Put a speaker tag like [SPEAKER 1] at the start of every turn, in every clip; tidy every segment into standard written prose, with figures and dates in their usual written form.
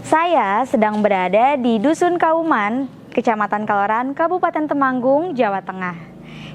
[SPEAKER 1] Saya sedang berada di Dusun Kauman, Kecamatan Kaloran, Kabupaten Temanggung, Jawa Tengah.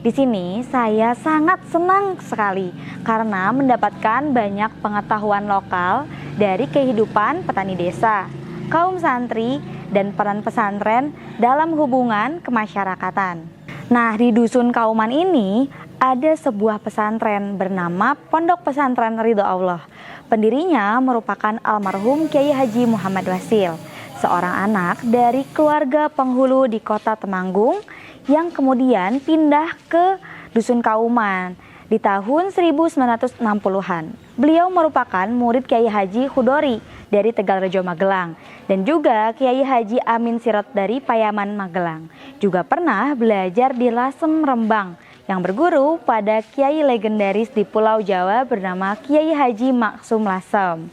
[SPEAKER 1] Di sini saya sangat senang sekali karena mendapatkan banyak pengetahuan lokal dari kehidupan petani desa, kaum santri, dan peran pesantren dalam hubungan kemasyarakatan. Nah, di Dusun Kauman ini ada sebuah pesantren bernama Pondok Pesantren Ridho Allah. Pendirinya merupakan almarhum Kiai Haji Muhammad Wasil, seorang anak dari keluarga penghulu di kota Temanggung yang kemudian pindah ke Dusun Kauman di tahun 1960-an. Beliau merupakan murid Kiai Haji Hudori dari Tegalrejo Magelang dan juga Kiai Haji Amin Sirot dari Payaman Magelang. Juga pernah belajar di Lasem Rembang yang berguru pada kiai legendaris di Pulau Jawa bernama Kiai Haji Maksum Lasem.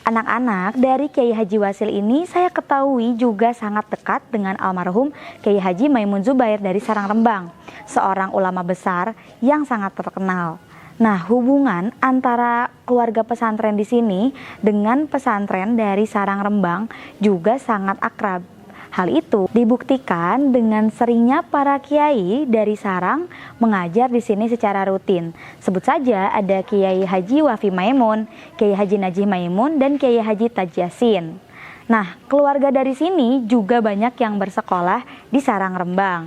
[SPEAKER 1] Anak-anak dari Kiai Haji Wasil ini saya ketahui juga sangat dekat dengan almarhum Kiai Haji Maimun Zubair dari Sarangrembang, seorang ulama besar yang sangat terkenal. Nah, hubungan antara keluarga pesantren di sini dengan pesantren dari Sarangrembang juga sangat akrab. Hal itu dibuktikan dengan seringnya para kiai dari Sarang mengajar di sini secara rutin. Sebut saja ada Kiai Haji Wafi Maimun, Kiai Haji Najih Maimun, dan Kiai Haji Taj Yasin. Nah, keluarga dari sini juga banyak yang bersekolah di Sarangrembang.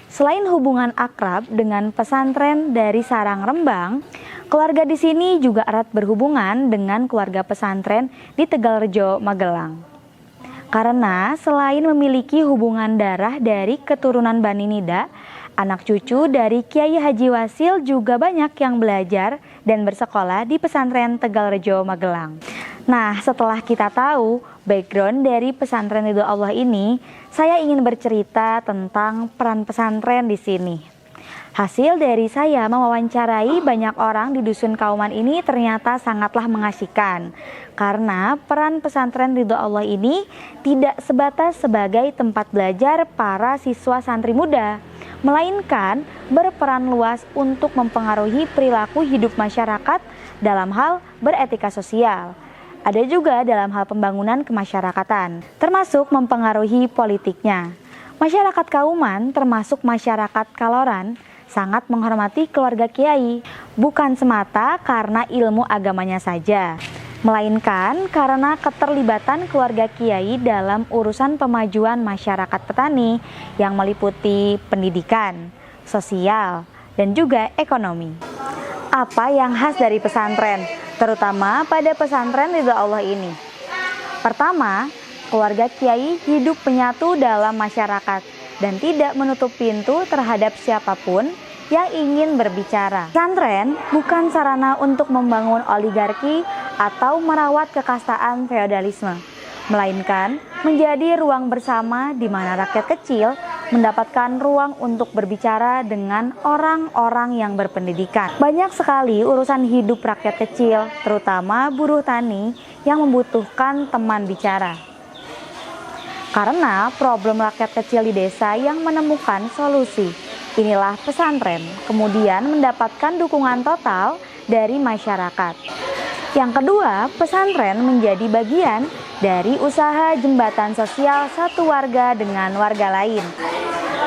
[SPEAKER 1] Selain hubungan akrab dengan pesantren dari Sarangrembang, keluarga di sini juga erat berhubungan dengan keluarga pesantren di Tegalrejo Magelang. Karena selain memiliki hubungan darah dari keturunan Bani Nida, anak cucu dari Kiai Haji Wasil juga banyak yang belajar dan bersekolah di pesantren Tegalrejo Magelang. Nah, setelah kita tahu background dari pesantren Ridho Allah ini, saya ingin bercerita tentang peran pesantren di sini. Hasil dari saya mewawancarai banyak orang di Dusun Kauman ini ternyata sangatlah mengasihkan. Karena peran pesantren Ridho Allah ini tidak sebatas sebagai tempat belajar para siswa santri muda, melainkan berperan luas untuk mempengaruhi perilaku hidup masyarakat dalam hal beretika sosial. Ada juga dalam hal pembangunan kemasyarakatan, termasuk mempengaruhi politiknya. Masyarakat Kauman termasuk masyarakat Kaloran sangat menghormati keluarga kiai, bukan semata karena ilmu agamanya saja, melainkan karena keterlibatan keluarga kiai dalam urusan pemajuan masyarakat petani yang meliputi pendidikan, sosial, dan juga ekonomi. Apa yang khas dari pesantren, terutama pada pesantren Ridho Allah ini? Pertama, keluarga kiai hidup menyatu dalam masyarakat dan tidak menutup pintu terhadap siapapun yang ingin berbicara. Pesantren bukan sarana untuk membangun oligarki atau merawat kekastaan feodalisme, melainkan menjadi ruang bersama di mana rakyat kecil mendapatkan ruang untuk berbicara dengan orang-orang yang berpendidikan. Banyak sekali urusan hidup rakyat kecil, terutama buruh tani yang membutuhkan teman bicara. Karena problem rakyat kecil di desa yang menemukan solusi. Inilah pesantren, kemudian mendapatkan dukungan total dari masyarakat. Yang kedua, pesantren menjadi bagian dari usaha jembatan sosial satu warga dengan warga lain.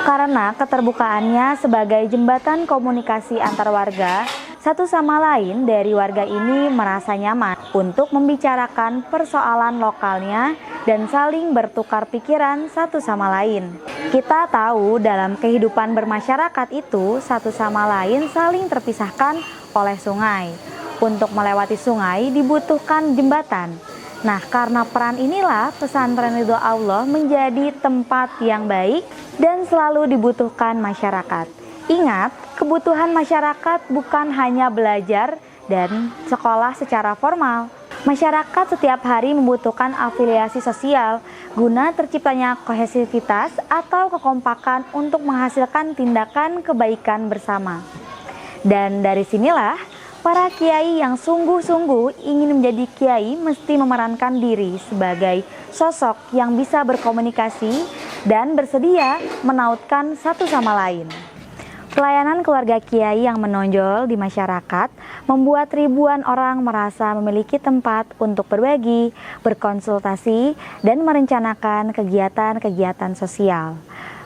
[SPEAKER 1] Karena keterbukaannya sebagai jembatan komunikasi antar warga, satu sama lain dari warga ini merasa nyaman untuk membicarakan persoalan lokalnya dan saling bertukar pikiran satu sama lain. Kita tahu dalam kehidupan bermasyarakat itu satu sama lain saling terpisahkan oleh sungai. Untuk melewati sungai dibutuhkan jembatan. Nah, karena peran inilah pesantren Ridho Allah menjadi tempat yang baik dan selalu dibutuhkan masyarakat. Ingat, kebutuhan masyarakat bukan hanya belajar dan sekolah secara formal. Masyarakat setiap hari membutuhkan afiliasi sosial guna terciptanya kohesivitas atau kekompakan untuk menghasilkan tindakan kebaikan bersama. Dan dari sinilah para kiai yang sungguh-sungguh ingin menjadi kiai mesti memerankan diri sebagai sosok yang bisa berkomunikasi dan bersedia menautkan satu sama lain. Pelayanan keluarga kiai yang menonjol di masyarakat membuat ribuan orang merasa memiliki tempat untuk berbagi, berkonsultasi, dan merencanakan kegiatan-kegiatan sosial.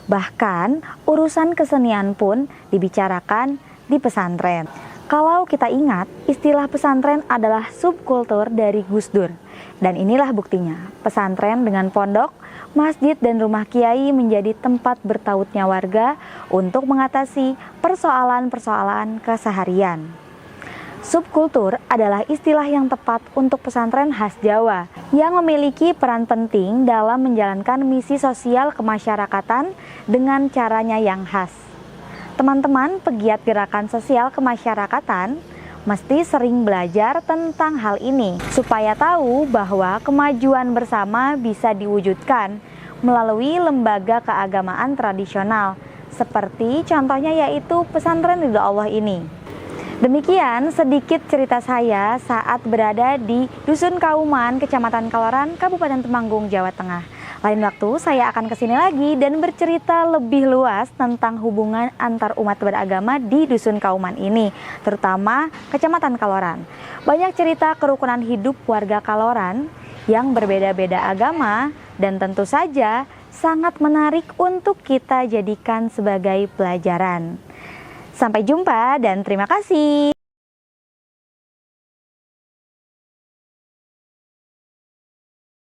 [SPEAKER 1] Bahkan, urusan kesenian pun dibicarakan di pesantren. Kalau kita ingat, istilah pesantren adalah subkultur dari Gus Dur. Dan inilah buktinya, pesantren dengan pondok, masjid dan rumah kiai menjadi tempat bertautnya warga untuk mengatasi persoalan-persoalan keseharian. Subkultur adalah istilah yang tepat untuk pesantren khas Jawa yang memiliki peran penting dalam menjalankan misi sosial kemasyarakatan dengan caranya yang khas. Teman-teman pegiat gerakan sosial kemasyarakatan mesti sering belajar tentang hal ini supaya tahu bahwa kemajuan bersama bisa diwujudkan melalui lembaga keagamaan tradisional seperti contohnya yaitu pesantren Ridho Allah ini. Demikian sedikit cerita saya saat berada di Dusun Kauman, Kecamatan Kaloran, Kabupaten Temanggung, Jawa Tengah. Lain waktu saya akan kesini lagi dan bercerita lebih luas tentang hubungan antar umat beragama di Dusun Kauman ini, terutama Kecamatan Kaloran. Banyak cerita kerukunan hidup warga Kaloran yang berbeda-beda agama dan tentu saja sangat menarik untuk kita jadikan sebagai pelajaran. Sampai jumpa dan terima kasih.